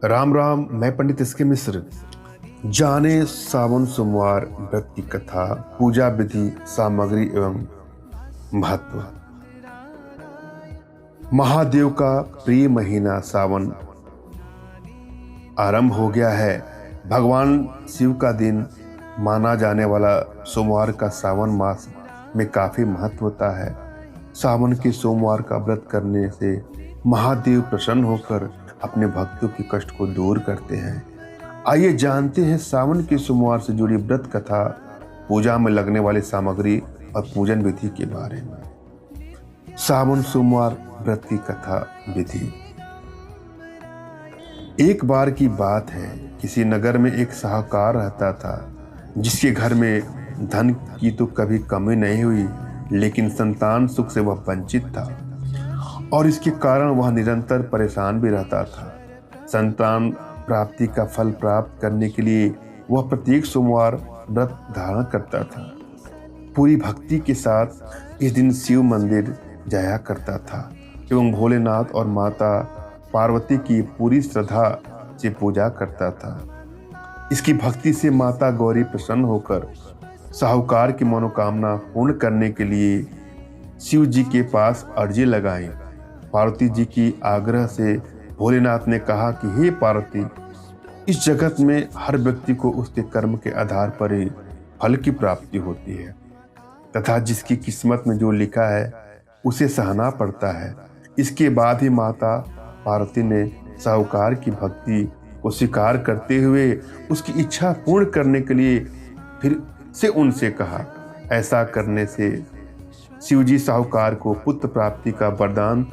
राम राम। मैं पंडित एस के मिश्र। जाने सावन सोमवार व्रत की कथा, पूजा विधि, सामग्री एवं महत्व। महादेव का प्रिय महीना सावन आरंभ हो गया है। भगवान शिव का दिन माना जाने वाला सोमवार का सावन मास में काफी महत्व होता है। सावन के सोमवार का व्रत करने से महादेव प्रसन्न होकर अपने भक्तों के कष्ट को दूर करते हैं। आइए जानते हैं सावन के सोमवार से जुड़ी व्रत कथा, पूजा में लगने वाली सामग्री और पूजन विधि के बारे में। सावन सोमवार व्रत की कथा विधि। एक बार की बात है, किसी नगर में एक साहूकार रहता था, जिसके घर में धन की तो कभी कमी नहीं हुई, लेकिन संतान सुख से वह वंचित था और इसके कारण वह निरंतर परेशान भी रहता था। संतान प्राप्ति का फल प्राप्त करने के लिए वह प्रत्येक सोमवार व्रत धारण करता था। पूरी भक्ति के साथ इस दिन शिव मंदिर जाया करता था एवं भोलेनाथ और माता पार्वती की पूरी श्रद्धा से पूजा करता था। इसकी भक्ति से माता गौरी प्रसन्न होकर साहूकार की मनोकामना पूर्ण करने के लिए शिव जी के पास अर्जी लगाई। पार्वती जी की आग्रह से भोलेनाथ ने कहा कि हे पार्वती, इस जगत में हर व्यक्ति को उसके कर्म के आधार पर ही फल की प्राप्ति होती है तथा जिसकी किस्मत में जो लिखा है उसे सहना पड़ता है। इसके बाद ही माता पार्वती ने साहूकार की भक्ति को स्वीकार करते हुए उसकी इच्छा पूर्ण करने के लिए फिर से उनसे कहा। ऐसा करने से शिवजी साहूकार को पुत्र प्राप्ति का वरदान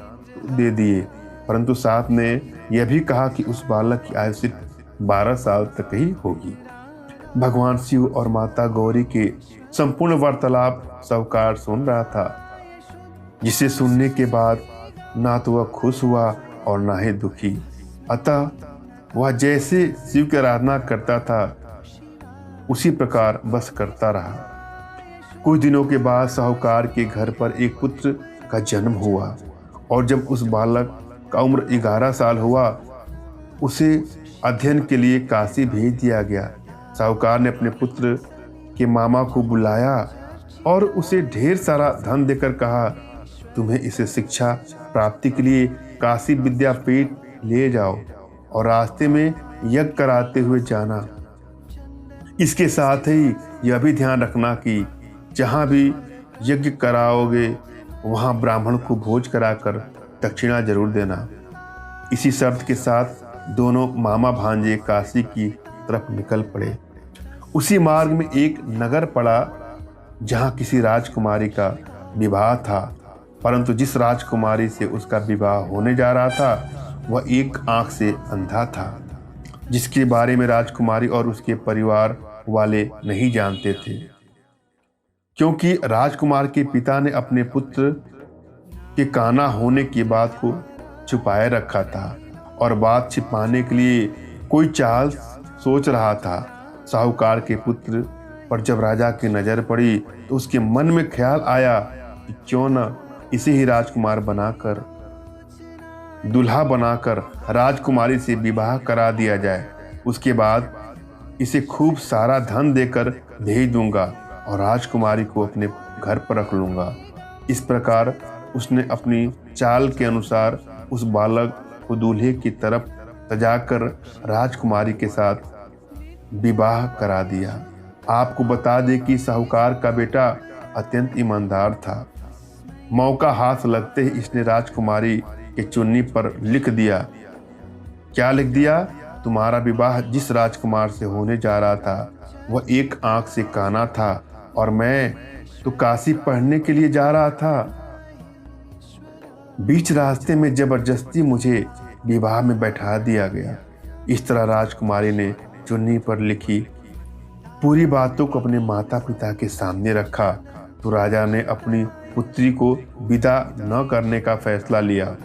दे दिए, परंतु साथ में यह भी कहा कि उस बालक की आयु सिर्फ 12 साल तक ही होगी। भगवान शिव और माता गौरी के संपूर्ण वार्तालाप साहूकार सुन रहा था, जिसे सुनने के बाद ना तो वह खुश हुआ और ना ही दुखी। अतः वह जैसे शिव की आराधना करता था उसी प्रकार बस करता रहा। कुछ दिनों के बाद साहूकार के घर पर एक पुत्र का जन्म हुआ और जब उस बालक का उम्र 11 साल हुआ, उसे अध्ययन के लिए काशी भेज दिया गया। साहूकार ने अपने पुत्र के मामा को बुलाया और उसे ढेर सारा धन देकर कहा, तुम्हें इसे शिक्षा प्राप्ति के लिए काशी विद्यापीठ ले जाओ और रास्ते में यज्ञ कराते हुए जाना। इसके साथ ही यह भी ध्यान रखना कि जहाँ भी यज्ञ कराओगे वहाँ ब्राह्मण को भोज कराकर दक्षिणा जरूर देना। इसी शर्त के साथ दोनों मामा भांजे काशी की तरफ निकल पड़े। उसी मार्ग में एक नगर पड़ा जहाँ किसी राजकुमारी का विवाह था, परंतु जिस राजकुमारी से उसका विवाह होने जा रहा था वह एक आंख से अंधा था, जिसके बारे में राजकुमारी और उसके परिवार वाले नहीं जानते थे, क्योंकि राजकुमार के पिता ने अपने पुत्र के काना होने की बात को छुपाए रखा था और बात छिपाने के लिए कोई चाल सोच रहा था। साहूकार के पुत्र पर जब राजा की नजर पड़ी तो उसके मन में ख्याल आया कि क्यों न इसे ही राजकुमार बनाकर दूल्हा बनाकर राजकुमारी से विवाह करा दिया जाए। उसके बाद इसे खूब सारा धन देकर भेज दूंगा और राजकुमारी को अपने घर पर रख लूंगा। इस प्रकार उसने अपनी चाल के अनुसार उस बालक को दूल्हे की तरफ सजाकर राजकुमारी के साथ विवाह करा दिया। आपको बता दें कि साहूकार का बेटा अत्यंत ईमानदार था। मौका हाथ लगते ही इसने राजकुमारी के चुन्नी पर लिख दिया। क्या लिख दिया? तुम्हारा विवाह जिस राजकुमार से होने जा रहा था वह एक आंख से काना था और मैं तो काशी पढ़ने के लिए जा रहा था। बीच रास्ते में जबरदस्ती मुझे विवाह में बैठा दिया गया। इस तरह राजकुमारी ने चुन्नी पर लिखी पूरी बातों को अपने माता पिता के सामने रखा तो राजा ने अपनी पुत्री को विदा न करने का फैसला लिया।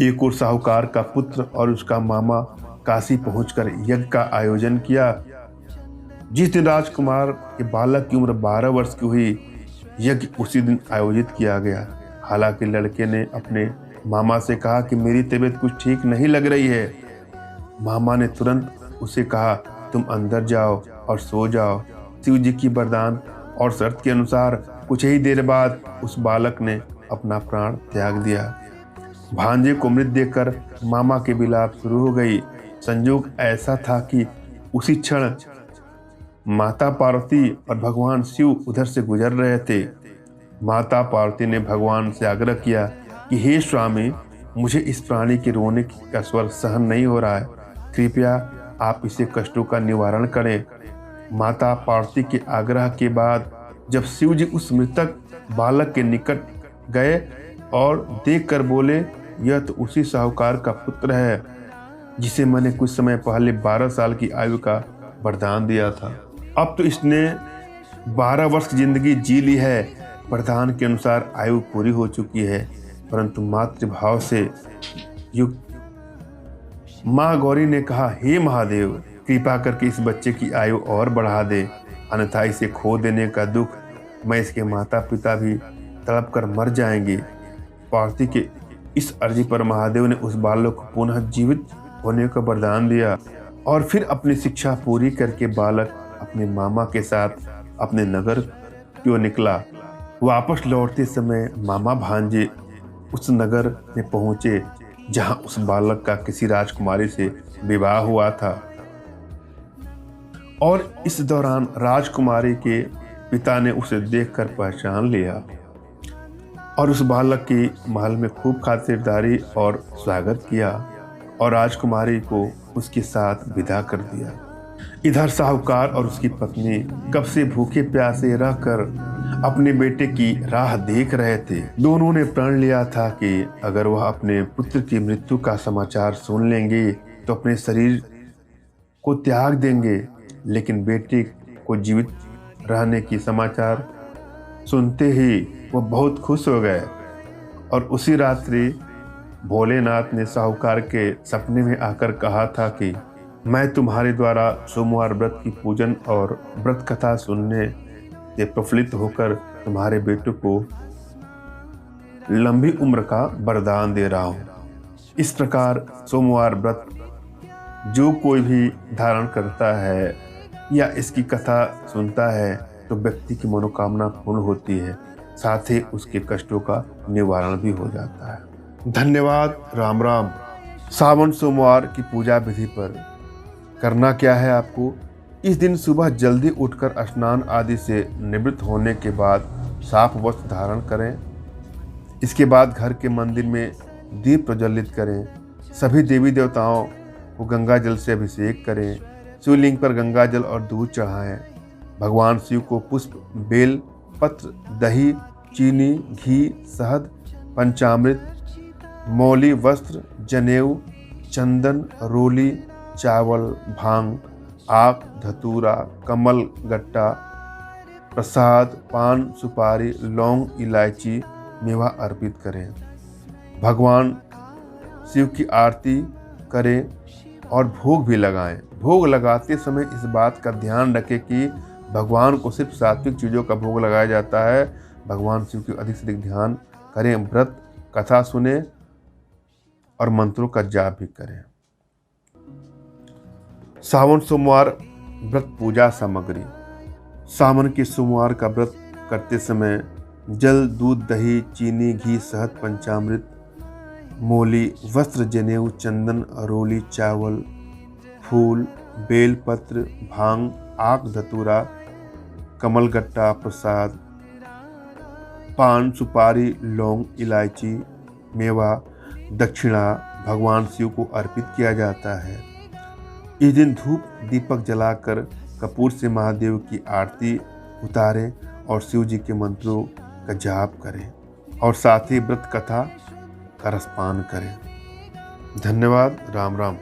एक और साहूकार का पुत्र और उसका मामा काशी पहुंचकर यज्ञ का आयोजन किया। जिस दिन राजकुमार के बालक की उम्र 12 वर्ष की हुई, यज्ञ उसी दिन आयोजित किया गया। हालांकि लड़के ने अपने मामा से कहा कि मेरी तबीयत कुछ ठीक नहीं लग रही है। मामा ने तुरंत उसे कहा, तुम अंदर जाओ और सो जाओ। शिव जी की वरदान और शर्त के अनुसार कुछ ही देर बाद उस बालक ने अपना प्राण त्याग दिया। भांजे को मृत देखकर मामा के विलाप शुरू हो गई। संयोग ऐसा था कि उसी क्षण माता पार्वती और भगवान शिव उधर से गुजर रहे थे। माता पार्वती ने भगवान से आग्रह किया कि हे स्वामी, मुझे इस प्राणी के रोने का स्वर सहन नहीं हो रहा है, कृपया आप इसे कष्टों का निवारण करें। माता पार्वती के आग्रह के बाद जब शिव जी उस मृतक बालक के निकट गए और देखकर बोले, यह तो उसी साहूकार का पुत्र है जिसे मैंने कुछ समय पहले 12 साल की आयु का वरदान दिया था। अब तो इसने 12 वर्ष की जिंदगी जी ली है। वरदान के अनुसार आयु पूरी हो चुकी है, परंतु मातृभाव से युक्त माँ गौरी ने कहा, हे महादेव, कृपा करके इस बच्चे की आयु और बढ़ा दे, अन्यथा इसे खो देने का दुख मैं इसके माता पिता भी तड़प कर मर जाएंगे। पार्वती के इस अर्जी पर महादेव ने उस बालक को पुनः जीवित होने का वरदान दिया और फिर अपनी शिक्षा पूरी करके बालक अपने मामा के साथ अपने नगर की ओर निकला। वापस लौटते समय मामा भांजे उस नगर में पहुंचे जहां उस बालक का किसी राजकुमारी से विवाह हुआ था और इस दौरान राजकुमारी के पिता ने उसे देखकर पहचान लिया और उस बालक की महल में खूब खातिरदारी और स्वागत किया और राजकुमारी को उसके साथ विदा कर दिया। इधर साहूकार और उसकी पत्नी कब से भूखे प्यासे रहकर अपने बेटे की राह देख रहे थे। दोनों ने प्रण लिया था कि अगर वह अपने पुत्र की मृत्यु का समाचार सुन लेंगे तो अपने शरीर को त्याग देंगे, लेकिन बेटे को जीवित रहने की समाचार सुनते ही वह बहुत खुश हो गए और उसी रात्रि भोलेनाथ ने साहूकार के सपने में आकर कहा था कि मैं तुम्हारे द्वारा सोमवार व्रत की पूजन और व्रत कथा सुनने से प्रफुल्लित होकर तुम्हारे बेटे को लंबी उम्र का वरदान दे रहा हूँ। इस प्रकार सोमवार व्रत जो कोई भी धारण करता है या इसकी कथा सुनता है तो व्यक्ति की मनोकामना पूर्ण होती है, साथ ही उसके कष्टों का निवारण भी हो जाता है। धन्यवाद। राम राम। सावन सोमवार की पूजा विधि पर करना क्या है आपको? इस दिन सुबह जल्दी उठकर स्नान आदि से निवृत्त होने के बाद साफ वस्त्र धारण करें। इसके बाद घर के मंदिर में दीप प्रज्वलित करें। सभी देवी देवताओं को गंगा जल से अभिषेक करें। शिवलिंग पर गंगा जल और दूध चढ़ाएं। भगवान शिव को पुष्प, बेल पत्र, दही, चीनी, घी, शहद, पंचामृत, मौली वस्त्र, जनेऊ, चंदन, रोली, चावल, भांग, आक, धतूरा, कमल गट्टा, प्रसाद, पान, सुपारी, लौंग, इलायची, मेवा अर्पित करें। भगवान शिव की आरती करें और भोग भी लगाएं। भोग लगाते समय इस बात का ध्यान रखें कि भगवान को सिर्फ सात्विक चीज़ों का भोग लगाया जाता है। भगवान शिव की अधिक से अधिक ध्यान करें, व्रत कथा सुने और मंत्रों का जाप भी करें। सावन सोमवार व्रत पूजा सामग्री। सावन के सोमवार का व्रत करते समय जल, दूध, दही, चीनी, घी, शहद, पंचामृत, मौली वस्त्र, जनेऊ, चंदन, रोली, चावल, फूल, बेलपत्र, भांग, आक, धतूरा, कमलगट्टा, प्रसाद, पान, सुपारी, लौंग, इलायची, मेवा, दक्षिणा भगवान शिव को अर्पित किया जाता है। इस दिन धूप दीपक जलाकर कपूर से महादेव की आरती उतारें और शिव जी के मंत्रों का जाप करें और साथ ही व्रत कथा का रसपान करें। धन्यवाद। राम राम।